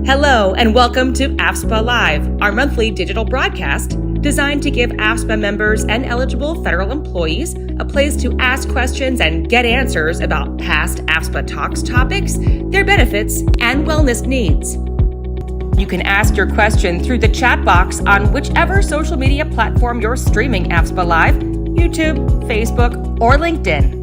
Hello, and welcome to AFSPA Live, our monthly digital broadcast designed to give AFSPA members and eligible federal employees a place to ask questions and get answers about past AFSPA Talks topics, their benefits, and wellness needs. You can ask your question through the chat box on whichever social media platform you're streaming AFSPA Live, YouTube, Facebook, or LinkedIn.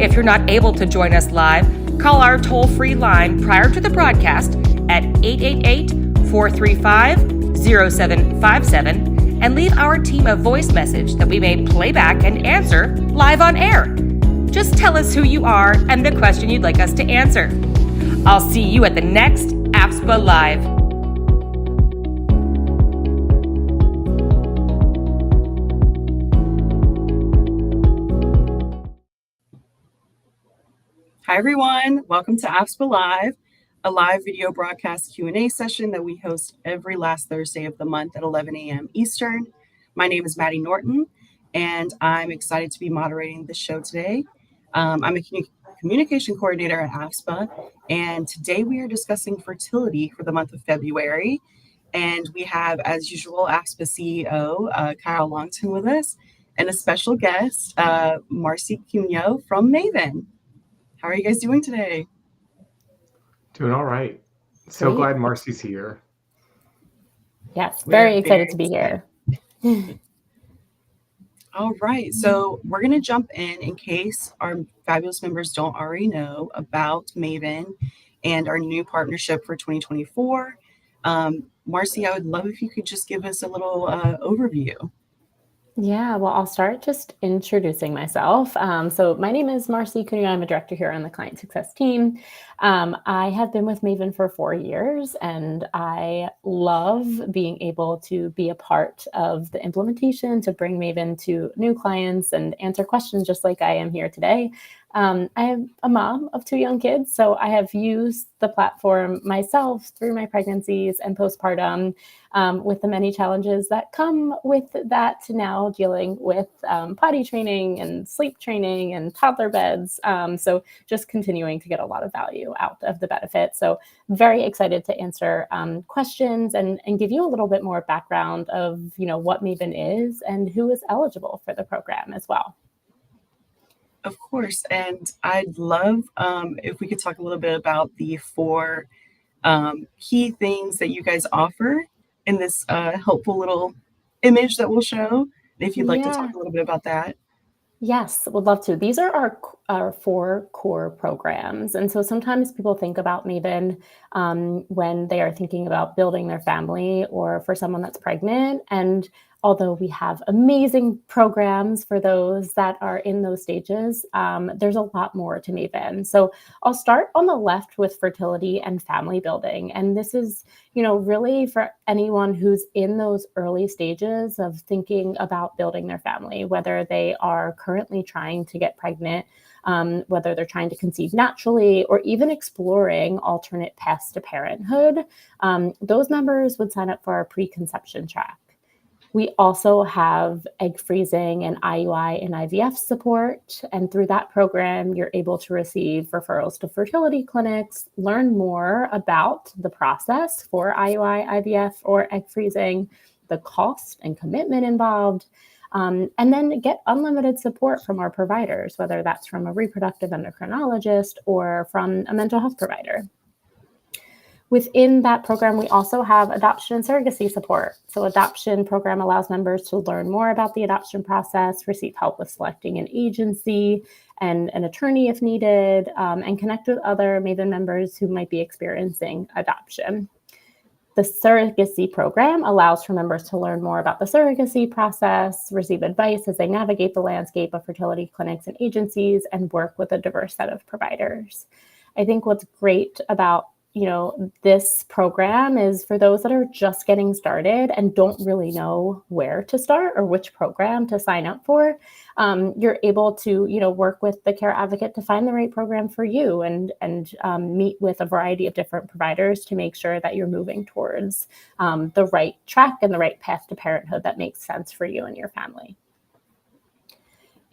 If you're not able to join us live, call our toll-free line prior to the broadcast at 888-435-0757 and leave our team a voice message that we may play back and answer live on air. Just tell us who you are and the question you'd like us to answer. I'll see you at the next AFSPA Live. Hi, everyone. Welcome to AFSPA Live, a live video broadcast Q&A session that we host every last Thursday of the month at 11 a.m. Eastern. My name is Maddie Norton, and I'm excited to be moderating the show today. I'm a communication coordinator at AFSPA, and today we are discussing fertility for the month of February. And we have, as usual, AFSPA CEO Kyle Longton with us, and a special guest, Marcy Cuneo from Maven. How are you guys doing today? Doing all right. So Great. glad Marcy's here. Yes, very excited to be excited. here. All right, so we're going to jump in case our fabulous members don't already know about Maven and our new partnership for 2024. Marcy, I would love if you could just give us a little overview. Yeah, well, I'll start just introducing myself. So my name is Marcy Cuneo. I'm a director here on the client success team. I have been with Maven for 4 years, and I love being able to be a part of the implementation to bring Maven to new clients and answer questions just like I am here today. I am a mom of 2 young kids, so I have used the platform myself through my pregnancies and postpartum with the many challenges that come with that, now dealing with potty training and sleep training and toddler beds. So just continuing to get a lot of value out of the benefit. So very excited to answer questions and give you a little bit more background of what Maven is and who is eligible for the program as well. Of course, and I'd love if we could talk a little bit about the 4 key things that you guys offer in this helpful little image that we'll show. If you'd like to talk a little bit about that. Yes, would love to. These are our 4 core programs. And so sometimes people think about Maven when they are thinking about building their family or for someone that's pregnant. And although we have amazing programs for those that are in those stages, there's a lot more to Maven. So I'll start on the left with fertility and family building. And this is, really for anyone who's in those early stages of thinking about building their family, whether they are currently trying to get pregnant, whether they're trying to conceive naturally, or even exploring alternate paths to parenthood. Those members would sign up for our preconception track. We also have egg freezing and IUI and IVF support. And through that program, you're able to receive referrals to fertility clinics, learn more about the process for IUI, IVF, or egg freezing, the cost and commitment involved, and then get unlimited support from our providers, whether that's from a reproductive endocrinologist or from a mental health provider. Within that program, we also have adoption and surrogacy support. So adoption program allows members to learn more about the adoption process, receive help with selecting an agency and an attorney if needed, and connect with other Maven members who might be experiencing adoption. The surrogacy program allows for members to learn more about the surrogacy process, receive advice as they navigate the landscape of fertility clinics and agencies, and work with a diverse set of providers. I think what's great about this program is for those that are just getting started and don't really know where to start or which program to sign up for. You're able to, work with the care advocate to find the right program for you and meet with a variety of different providers to make sure that you're moving towards the right track and the right path to parenthood that makes sense for you and your family.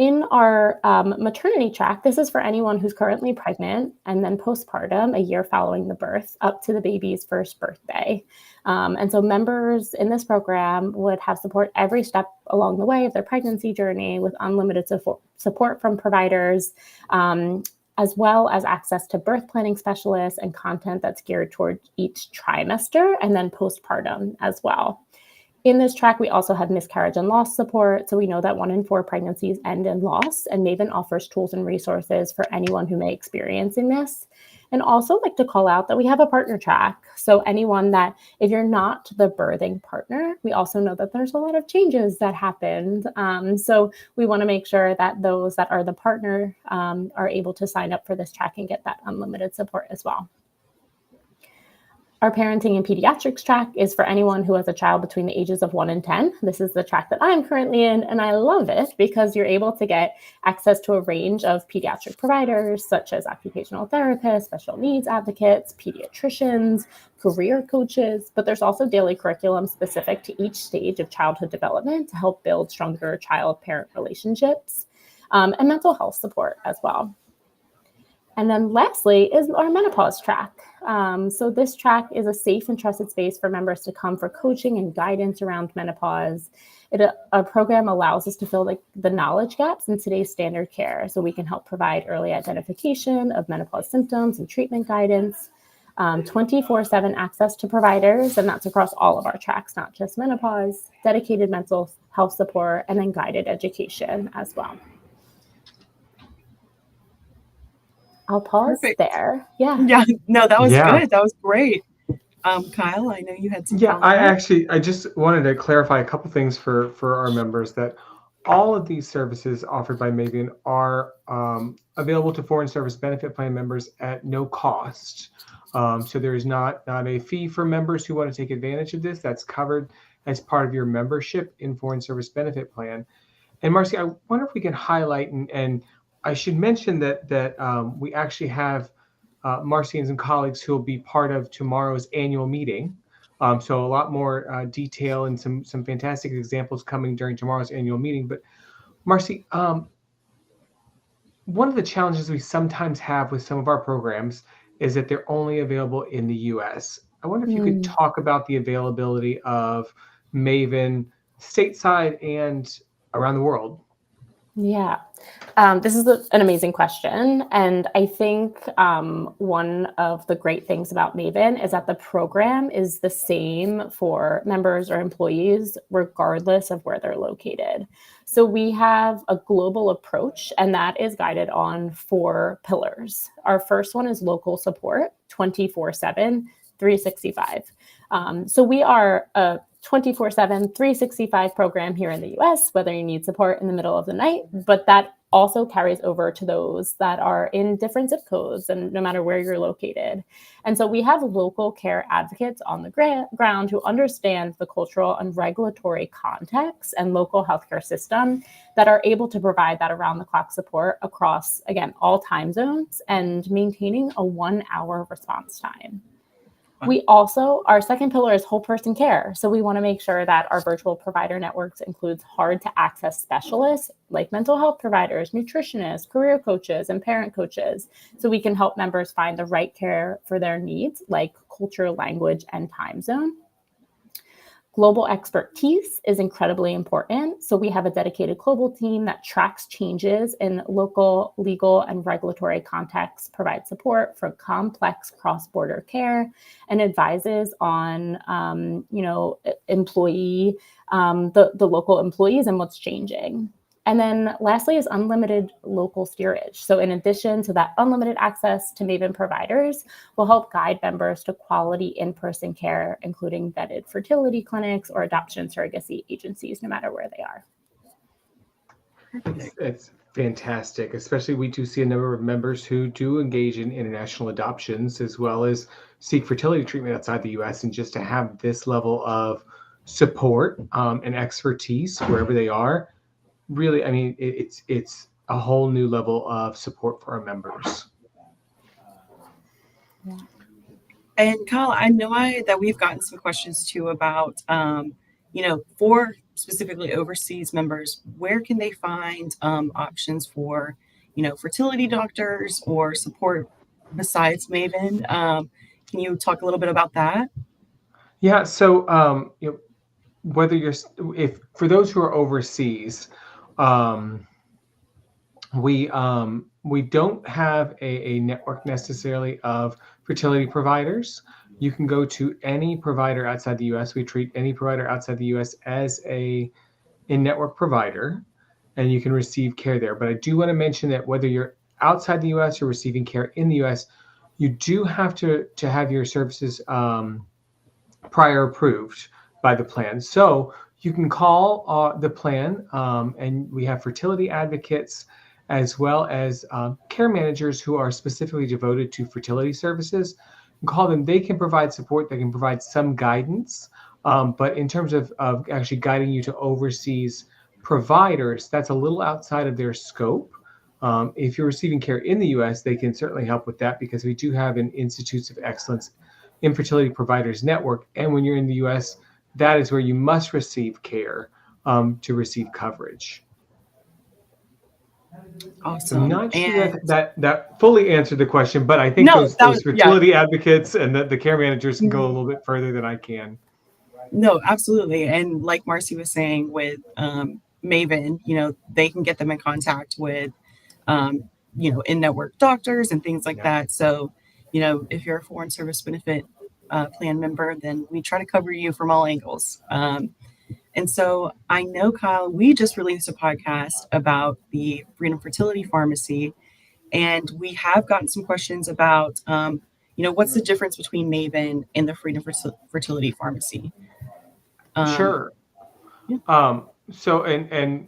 In our maternity track, this is for anyone who's currently pregnant and then postpartum, a year following the birth, up to the baby's first birthday. And so members in this program would have support every step along the way of their pregnancy journey with unlimited support from providers, as well as access to birth planning specialists and content that's geared toward each trimester and then postpartum as well. In this track, we also have miscarriage and loss support. So we know that 1 in 4 pregnancies end in loss, and Maven offers tools and resources for anyone who may experiencing this. And also like to call out that we have a partner track. So anyone that, if you're not the birthing partner, we also know that there's a lot of changes that happened. So we want to make sure that those that are the partner are able to sign up for this track and get that unlimited support as well. Our parenting and pediatrics track is for anyone who has a child between the ages of 1 and 10. This is the track that I'm currently in, and I love it because you're able to get access to a range of pediatric providers, such as occupational therapists, special needs advocates, pediatricians, career coaches, but there's also daily curriculum specific to each stage of childhood development to help build stronger child-parent relationships, and mental health support as well. And then lastly is our menopause track. So this track is a safe and trusted space for members to come for coaching and guidance around menopause. Our program allows us to fill the knowledge gaps in today's standard care. So we can help provide early identification of menopause symptoms and treatment guidance, 24/7 access to providers, and that's across all of our tracks, not just menopause, dedicated mental health support, and then guided education as well. I'll pause there. Yeah, no, that was Yeah. good. That was great. Kyle, I know you had some Yeah, comments. I just wanted to clarify a couple things for our members, that all of these services offered by Maven are available to foreign service benefit plan members at no cost. So there is not a fee for members who want to take advantage of this. That's covered as part of your membership in foreign service benefit plan. And Marcy, I wonder if we can highlight, and I should mention that we actually have Marcians and colleagues who will be part of tomorrow's annual meeting. So a lot more detail and some fantastic examples coming during tomorrow's annual meeting. But Marcy, one of the challenges we sometimes have with some of our programs is that they're only available in the US. I wonder if you could talk about the availability of Maven stateside and around the world. Yeah, this is an amazing question. And I think one of the great things about Maven is that the program is the same for members or employees, regardless of where they're located. So we have a global approach, and that is guided on 4 pillars. Our first one is local support, 24/7, 365. So we are a 24/7, 365 program here in the US, whether you need support in the middle of the night, but that also carries over to those that are in different zip codes and no matter where you're located. And so we have local care advocates on the ground who understand the cultural and regulatory context and local healthcare system that are able to provide that around-the-clock support across, again, all time zones and maintaining a 1-hour response time. We also, our second pillar is whole person care. So we want to make sure that our virtual provider networks includes hard to access specialists like mental health providers, nutritionists, career coaches, and parent coaches. So we can help members find the right care for their needs, like culture, language, and time zone. Global expertise is incredibly important. So we have a dedicated global team that tracks changes in local, legal, and regulatory contexts, provides support for complex cross-border care, and advises on, employee, the local employees and what's changing. And then lastly is unlimited local steerage. So in addition to that unlimited access to Maven providers, will help guide members to quality in-person care, including vetted fertility clinics or adoption surrogacy agencies, no matter where they are. It's fantastic. Especially we do see a number of members who do engage in international adoptions as well as seek fertility treatment outside the US. And just to have this level of support and expertise wherever they are, really, I mean, it's a whole new level of support for our members. Yeah. And Kyle, I know that we've gotten some questions too about, for specifically overseas members, where can they find options for, fertility doctors or support besides Maven? Can you talk a little bit about that? Yeah. So, whether if for those who are overseas, we don't have a network necessarily of fertility providers. You can go to any provider outside the U.S. We treat any provider outside the U.S. as a in-network provider, and you can receive care there. But I do want to mention that whether you're outside the U.S. or receiving care in the U.S., you do have to have your services prior approved by the plan. So you can call the plan, and we have fertility advocates as well as care managers who are specifically devoted to fertility services. You can call them. They can provide support. They can provide some guidance. But in terms of actually guiding you to overseas providers, that's a little outside of their scope. If you're receiving care in the U.S., they can certainly help with that because we do have an Institutes of Excellence Infertility Providers Network. And when you're in the U.S., that is where you must receive care to receive coverage. Awesome. I'm not sure that fully answered the question, but I think No, those fertility advocates and the care managers can go a little bit further than I can. No, absolutely. And like Marcy was saying with Maven, they can get them in contact with, in-network doctors and things like that. So, if you're a foreign service benefit plan member, then we try to cover you from all angles. And so I know, Kyle, we just released a podcast about the Freedom Fertility Pharmacy, and we have gotten some questions about, what's the difference between Maven and the Freedom Fertility Pharmacy? Sure. Yeah. So, and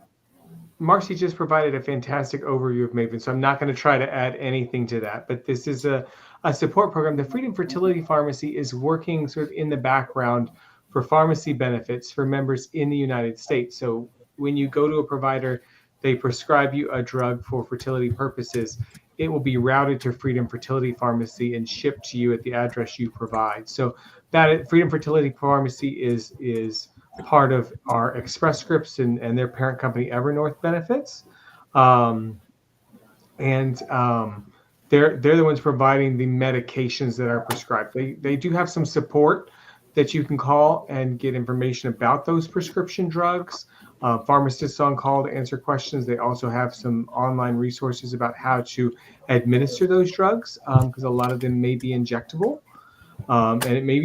Marcy just provided a fantastic overview of Maven, so I'm not going to try to add anything to that, but this is a support program. The Freedom Fertility Pharmacy is working sort of in the background for pharmacy benefits for members in the United States. So when you go to a provider, they prescribe you a drug for fertility purposes, it will be routed to Freedom Fertility Pharmacy and shipped to you at the address you provide. So that Freedom Fertility Pharmacy is part of our Express Scripts and their parent company Evernorth benefits. They're the ones providing the medications that are prescribed. They do have some support that you can call and get information about those prescription drugs. Pharmacists on call to answer questions. They also have some online resources about how to administer those drugs because a lot of them may be injectable. And it may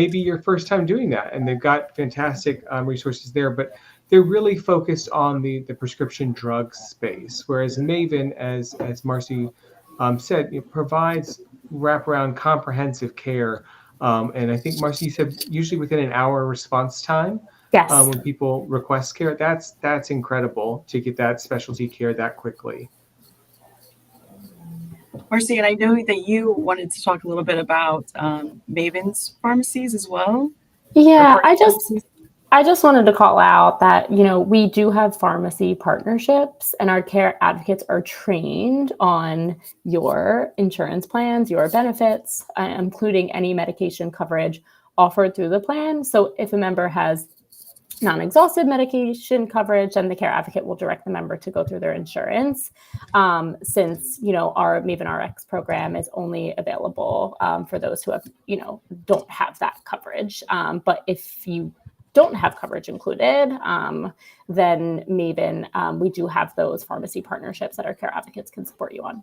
be your first time doing that, and they've got fantastic resources there. But they're really focused on the prescription drug space, whereas Maven, as Marcy said, provides wraparound comprehensive care. And I think Marcy said usually within an hour response time. Yes. When people request care, that's incredible to get that specialty care that quickly. Marcy, and I know that you wanted to talk a little bit about Maven's pharmacies as well. Yeah, I just wanted to call out that, we do have pharmacy partnerships, and our care advocates are trained on your insurance plans, your benefits, including any medication coverage offered through the plan. So if a member has non-exhaustive medication coverage, then the care advocate will direct the member to go through their insurance. Since, our Maven RX program is only available for those who have, don't have that coverage. But if you don't have coverage included, then Maven, we do have those pharmacy partnerships that our care advocates can support you on.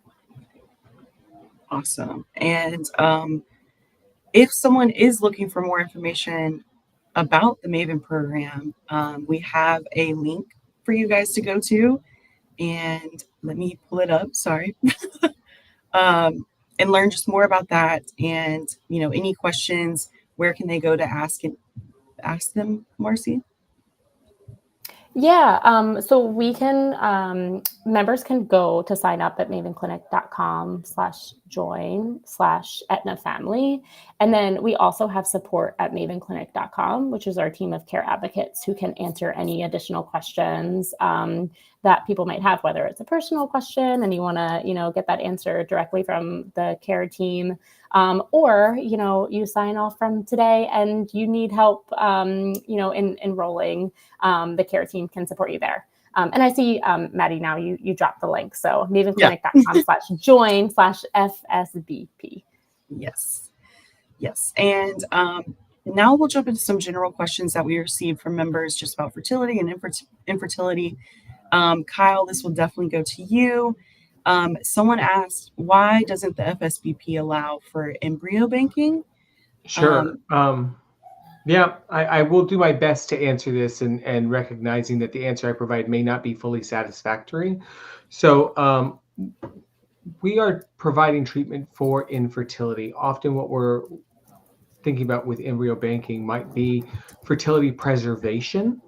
Awesome. And if someone is looking for more information about the Maven program, we have a link for you guys to go to, and let me pull it up, sorry, and learn just more about that. And, any questions, where can they go to ask them, Marcy? Yeah, so we can, members can go to sign up at mavenclinic.com/join/Aetna family. And then we also have support at mavenclinic.com, which is our team of care advocates who can answer any additional questions that people might have, whether it's a personal question and you want to, get that answer directly from the care team, Or, you sign off from today and you need help, in enrolling, the care team can support you there. And I see, Maddie, now you dropped the link. So mavenclinic.com/join/FSBP. Yes. And now we'll jump into some general questions that we received from members just about fertility and infertility. Kyle, this will definitely go to you. Someone asked, why doesn't the FSBP allow for embryo banking? Sure. Yeah, I will do my best to answer this, and recognizing that the answer I provide may not be fully satisfactory. So we are providing treatment for infertility. Often what we're thinking about with embryo banking might be fertility preservation,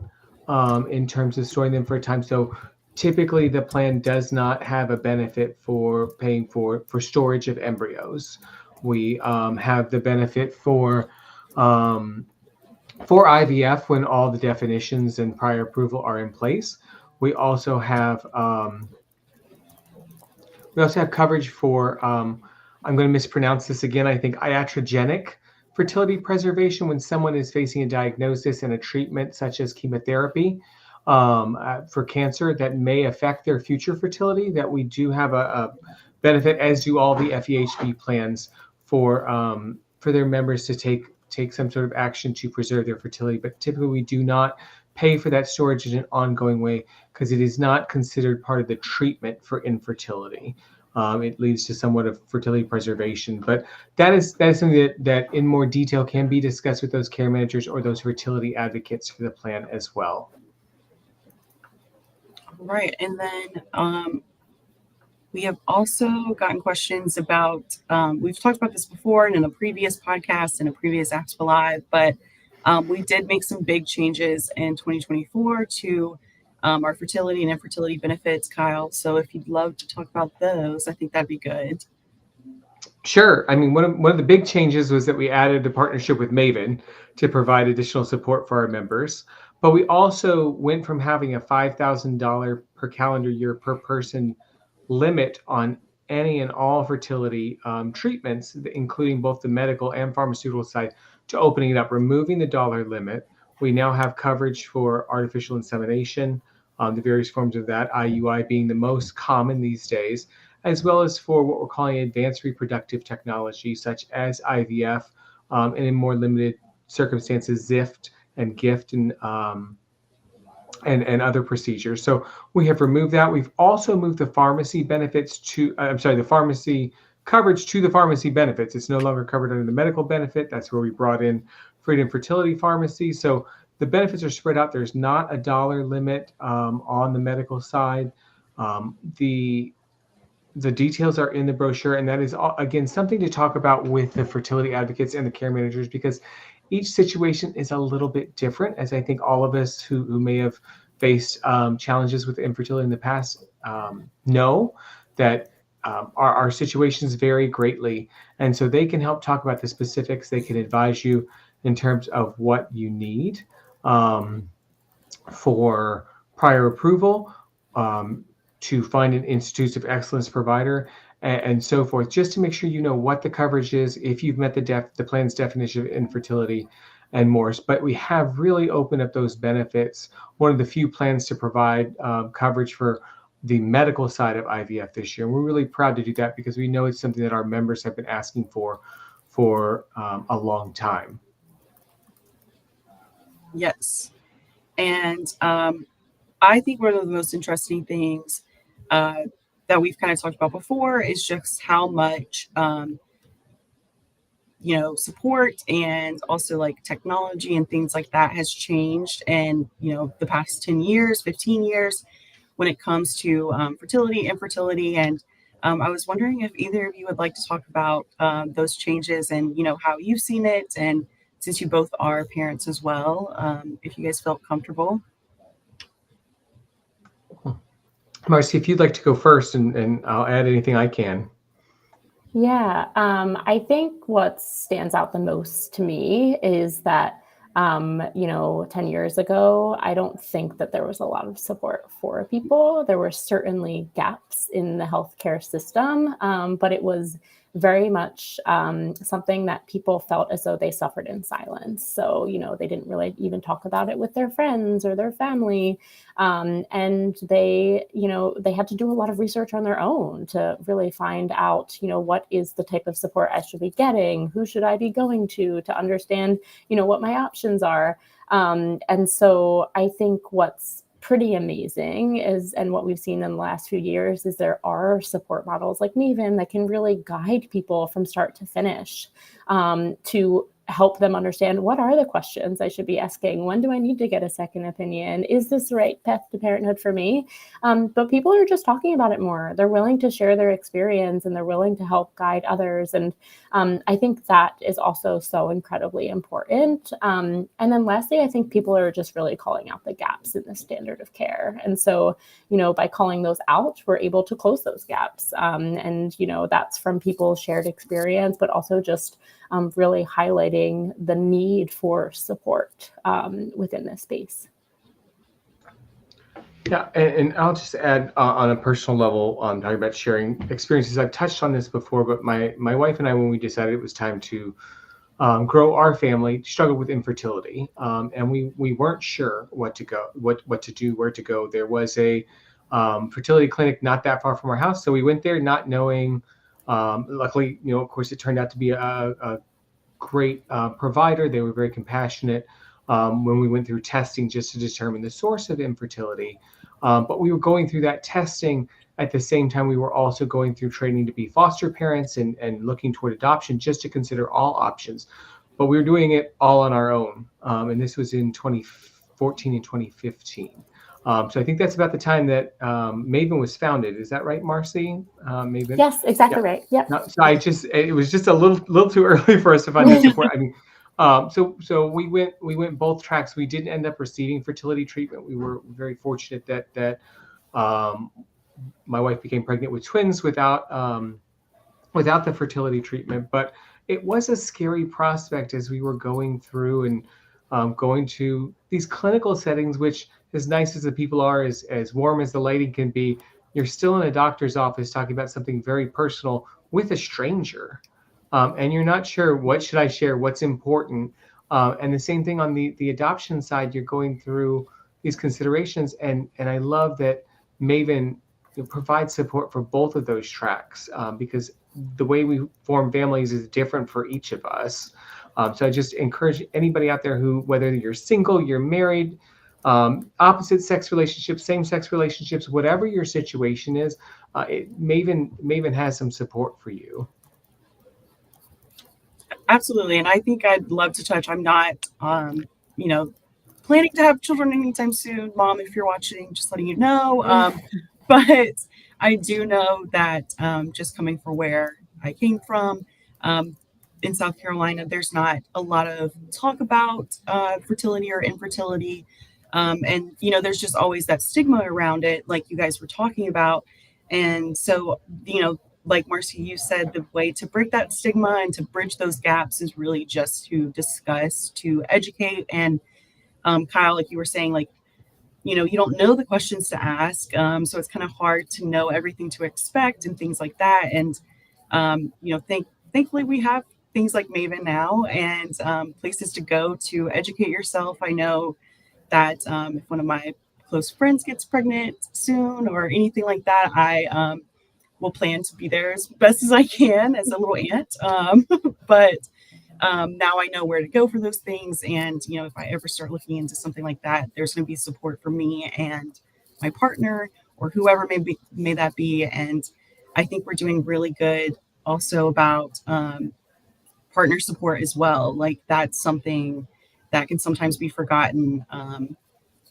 in terms of storing them for a time. So typically the plan does not have a benefit for paying for storage of embryos. We have the benefit for IVF when all the definitions and prior approval are in place. We also have coverage for I'm going to mispronounce this again. I think iatrogenic fertility preservation when someone is facing a diagnosis and a treatment such as chemotherapy for cancer that may affect their future fertility. That we do have a benefit, as do all the FEHB plans, for their members to take some sort of action to preserve their fertility. But typically we do not pay for that storage in an ongoing way because it is not considered part of the treatment for infertility. It leads to somewhat of fertility preservation, but that is something that in more detail can be discussed with those care managers or those fertility advocates for the plan as well. Right, and then we have also gotten questions about, we've talked about this before and in a previous podcast and a previous AFSPA Live, but we did make some big changes in 2024 to our fertility and infertility benefits, Kyle. So if you'd love to talk about those, I think that'd be good. Sure. I mean, one of the big changes was that we added a partnership with Maven to provide additional support for our members. But we also went from having a $5,000 per calendar year per person limit on any and all fertility treatments, including both the medical and pharmaceutical side, to opening it up, removing the dollar limit. We now have coverage for artificial insemination, the various forms of that, IUI being the most common these days, as well as for what we're calling advanced reproductive technology, such as IVF, and in more limited circumstances, ZIFT and GIFT and other procedures. So we have removed that. We've also moved the pharmacy benefits the pharmacy coverage to the pharmacy benefits. It's no longer covered under the medical benefit. That's where we brought in Freedom Fertility Pharmacy. So the benefits are spread out. There's not a dollar limit on the medical side. The details are in the brochure, and that is, again, something to talk about with the fertility advocates and the care managers, because each situation is a little bit different, as I think all of us who may have faced challenges with infertility in the past know that our situations vary greatly. And so they can help talk about the specifics. They can advise you in terms of what you need for prior approval, to find an Institutes of Excellence provider, and so forth, just to make sure you know what the coverage is, if you've met the plan's definition of infertility, and more. But we have really opened up those benefits. One of the few plans to provide coverage for the medical side of IVF this year. And we're really proud to do that because we know it's something that our members have been asking for a long time. Yes. And I think one of the most interesting things that we've kind of talked about before is just how much, support and also like technology and things like that has changed in, the past 10 years, 15 years when it comes to fertility, infertility. And I was wondering if either of you would like to talk about those changes and, how you've seen it. And since you both are parents as well, if you guys felt comfortable. Marcy, if you'd like to go first, and I'll add anything I can. Yeah, I think what stands out the most to me is that, 10 years ago, I don't think that there was a lot of support for people. There were certainly gaps in the healthcare system, but it was very much something that people felt as though they suffered in silence. So, they didn't really even talk about it with their friends or their family. And they had to do a lot of research on their own to really find out, what is the type of support I should be getting? Who should I be going to understand, what my options are? And so I think what's pretty amazing and what we've seen in the last few years is there are support models like Maven that can really guide people from start to finish, to help them understand what are the questions I should be asking. When do I need to get a second opinion? Is this the right path to parenthood for me? But people are just talking about it more. They're willing to share their experience and they're willing to help guide others. And I think that is also so incredibly important. And then lastly, I think people are just really calling out the gaps in the standard of care. And so, by calling those out, we're able to close those gaps. And that's from people's shared experience, but also just really highlighting the need for support within this space. Yeah, and I'll just add on a personal level, talking about sharing experiences. I've touched on this before, but my wife and I, when we decided it was time to grow our family, struggled with infertility, and we weren't sure what to do, where to go. There was a fertility clinic not that far from our house, so we went there, not knowing. Luckily, of course, it turned out to be a great provider. They were very compassionate when we went through testing just to determine the source of infertility. But we were going through that testing at the same time. We were also going through training to be foster parents and looking toward adoption, just to consider all options. But we were doing it all on our own. And this was in 2014 and 2015. So I think that's about the time that Maven was founded. Is that right, Marcy? Maven? Yes, exactly right. Yep. No, so it was just a little too early for us to find that support. I mean, so we went both tracks. We didn't end up receiving fertility treatment. We were very fortunate that my wife became pregnant with twins without the fertility treatment. But it was a scary prospect as we were going through and going to these clinical settings, which, as nice as the people are, as warm as the lighting can be, you're still in a doctor's office talking about something very personal with a stranger. And you're not sure, what should I share, what's important. And the same thing on the adoption side, you're going through these considerations. And I love that Maven provides support for both of those tracks, because the way we form families is different for each of us. So I just encourage anybody out there who, whether you're single, you're married, opposite sex relationships, same sex relationships, whatever your situation is, Maven has some support for you. Absolutely. And I think I'd love to touch, I'm not, planning to have children anytime soon. Mom, if you're watching, just letting you know. But I do know that just coming from where I came from, in South Carolina, there's not a lot of talk about fertility or infertility. And, there's just always that stigma around it, like you guys were talking about. And so, like Marcy, you said, the way to break that stigma and to bridge those gaps is really just to discuss, to educate. And Kyle, like you were saying, like, you don't know the questions to ask. So it's kind of hard to know everything to expect and things like that. And, thankfully we have things like Maven now and places to go to educate yourself. I know that if one of my close friends gets pregnant soon or anything like that, I will plan to be there as best as I can as a little aunt. But now I know where to go for those things. And, if I ever start looking into something like that, there's going to be support for me and my partner or whoever may that be. And I think we're doing really good also about partner support as well. Like that's something that can sometimes be forgotten,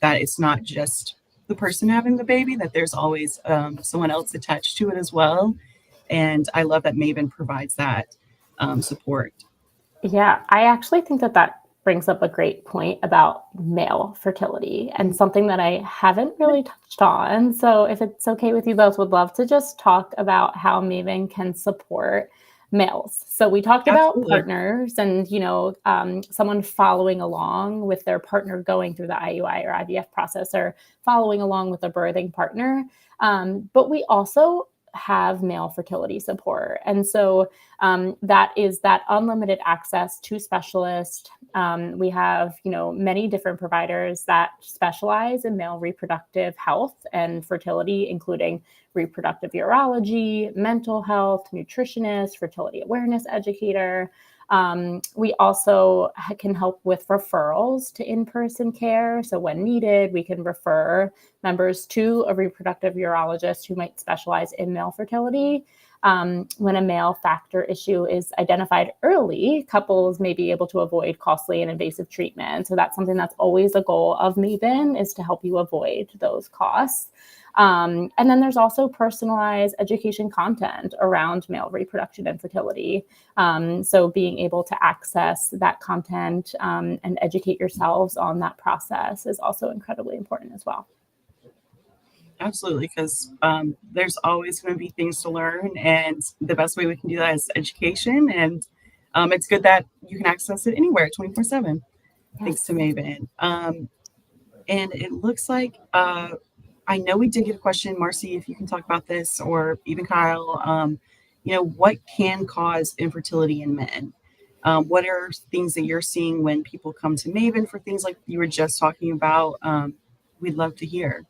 that it's not just the person having the baby, that there's always someone else attached to it as well. And I love that Maven provides that support. Yeah, I actually think that brings up a great point about male fertility and something that I haven't really touched on. So if it's okay with you both, would love to just talk about how Maven can support males. So we talked about partners and, someone following along with their partner going through the IUI or IVF process or following along with a birthing partner. But we also have male fertility support. And so that is that unlimited access to specialists. We have, many different providers that specialize in male reproductive health and fertility, including reproductive urology, mental health, nutritionist, fertility awareness educator. We also can help with referrals to in-person care. So when needed, we can refer members to a reproductive urologist who might specialize in male fertility. When a male factor issue is identified early, couples may be able to avoid costly and invasive treatment. So that's something that's always a goal of Maven, is to help you avoid those costs. And then there's also personalized education content around male reproduction and fertility. So being able to access that content and educate yourselves on that process is also incredibly important as well. Absolutely, because there's always going to be things to learn, and the best way we can do that is education. And it's good that you can access it anywhere, 24/7, thanks to Maven. And it looks like I know we did get a question, Marcy, if you can talk about this, or even Kyle. What can cause infertility in men? What are things that you're seeing when people come to Maven for things like you were just talking about? We'd love to hear.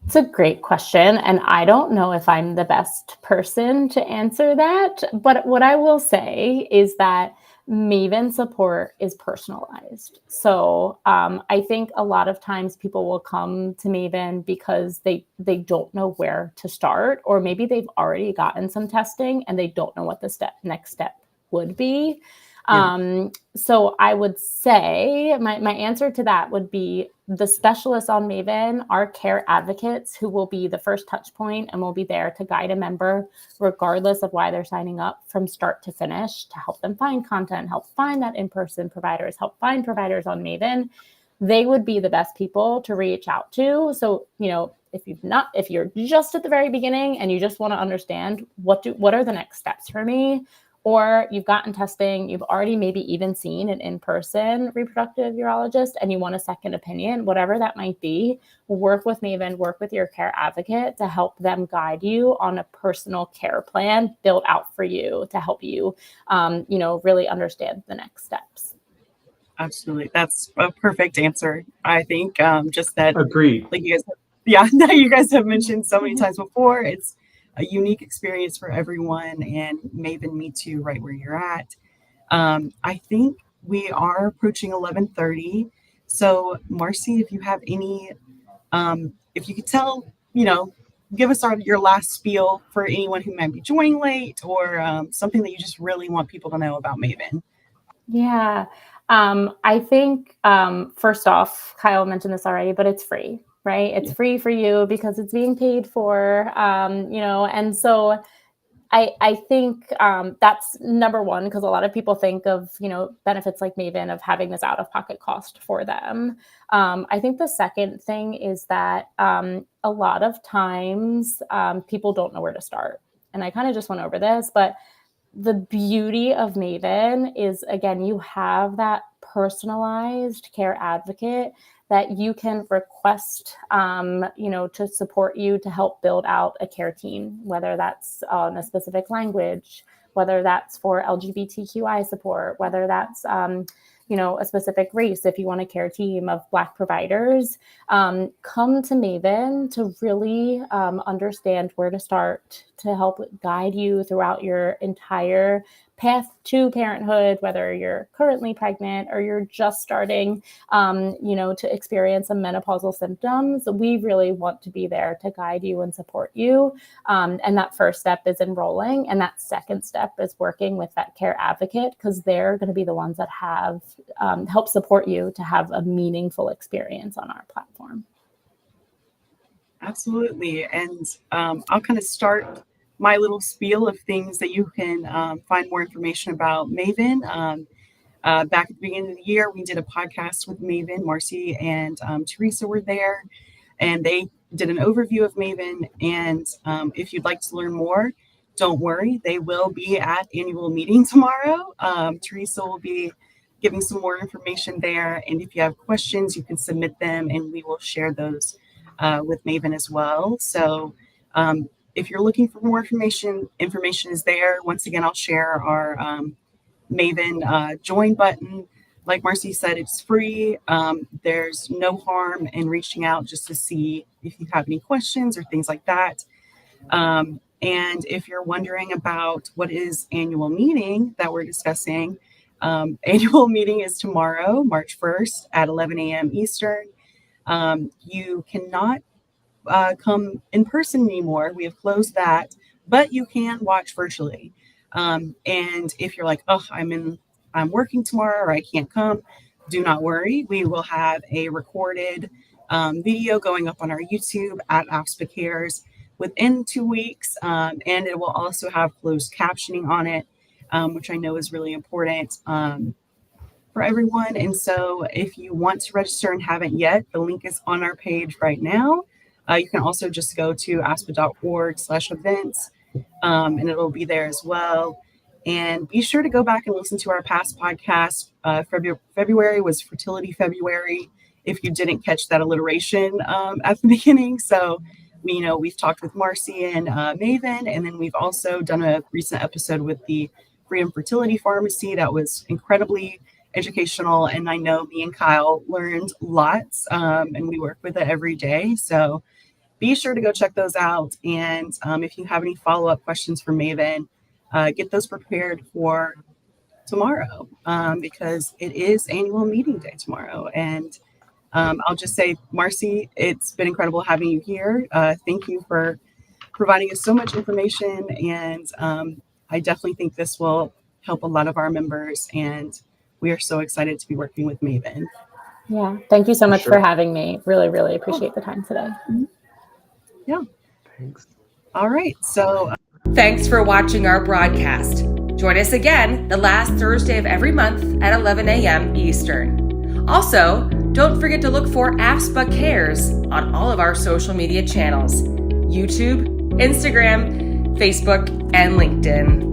It's a great question, and I don't know if I'm the best person to answer that. But what I will say is that Maven support is personalized. So I think a lot of times people will come to Maven because they don't know where to start, or maybe they've already gotten some testing and they don't know what the next step would be. Yeah. So I would say my answer to that would be the specialists on Maven are care advocates who will be the first touch point and will be there to guide a member regardless of why they're signing up from start to finish, to help them find content, help find that in-person providers, help find providers on Maven. They would be the best people to reach out to. So, if you're just at the very beginning and you just want to understand what are the next steps for me, or you've gotten testing, you've already maybe even seen an in-person reproductive urologist and you want a second opinion, whatever that might be, work with Maven, work with your care advocate to help them guide you on a personal care plan built out for you to help you, really understand the next steps. Absolutely. That's a perfect answer. I think just that. Agreed. Like you guys have mentioned so many times before, it's a unique experience for everyone, and Maven meets you right where you're at. I think we are approaching 11:30. So Marcy, if you have any, if you could tell, give us your last spiel for anyone who might be joining late, or something that you just really want people to know about Maven. Yeah. I think, first off, Kyle mentioned this already, but it's free. Right? It's free for you because it's being paid for, and so I think that's number one, because a lot of people think of, benefits like Maven of having this out-of-pocket cost for them. I think the second thing is that a lot of times people don't know where to start. And I kind of just went over this, but the beauty of Maven is, again, you have that personalized care advocate that you can request, to support you to help build out a care team, whether that's on a specific language, whether that's for LGBTQI support, whether that's, a specific race. If you want a care team of Black providers, come to Maven to really understand where to start to help guide you throughout your entire path to parenthood, whether you're currently pregnant or you're just starting, to experience some menopausal symptoms. We really want to be there to guide you and support you. And that first step is enrolling. And that second step is working with that care advocate, because they're going to be the ones that have help support you to have a meaningful experience on our platform. Absolutely. And I'll kind of start my little spiel of things that you can find more information about Maven. Back at the beginning of the year, we did a podcast with Maven. Marcy and Teresa were there, and they did an overview of Maven. And if you'd like to learn more, don't worry, they will be at annual meeting tomorrow. Teresa will be giving some more information there. And if you have questions, you can submit them and we will share those with Maven as well. So If you're looking for more information is there. Once again, I'll share our Maven join button. Like Marcy said, it's free. There's no harm in reaching out just to see if you have any questions or things like that. And if you're wondering about what is annual meeting that we're discussing, annual meeting is tomorrow, March 1st at 11 a.m. Eastern. You cannot come in person anymore. We have closed that, but you can watch virtually. And if you're like, oh, I'm working tomorrow or I can't come, do not worry. We will have a recorded video going up on our YouTube at AFSPA Cares within 2 weeks. And it will also have closed captioning on it, which I know is really important for everyone. And so if you want to register and haven't yet, the link is on our page right now. You can also just go to afspa.org/events, and it'll be there as well. And be sure to go back and listen to our past podcasts. February was Fertility February, if you didn't catch that alliteration at the beginning. So we've talked with Marcy and Maven, and then we've also done a recent episode with the Freedom Fertility Pharmacy that was incredibly educational. And I know me and Kyle learned lots, and we work with it every day. So be sure to go check those out. And if you have any follow-up questions for Maven, get those prepared for tomorrow, because it is annual meeting day tomorrow. And I'll just say, Marcy, it's been incredible having you here. Thank you for providing us so much information. And I definitely think this will help a lot of our members. And we are so excited to be working with Maven. Yeah. Thank you so much for having me. Really, really appreciate the time today. Yeah. Thanks. All right. So thanks for watching our broadcast. Join us again the last Thursday of every month at 11 a.m. Eastern. Also, don't forget to look for AFSPA Cares on all of our social media channels: YouTube, Instagram, Facebook, and LinkedIn.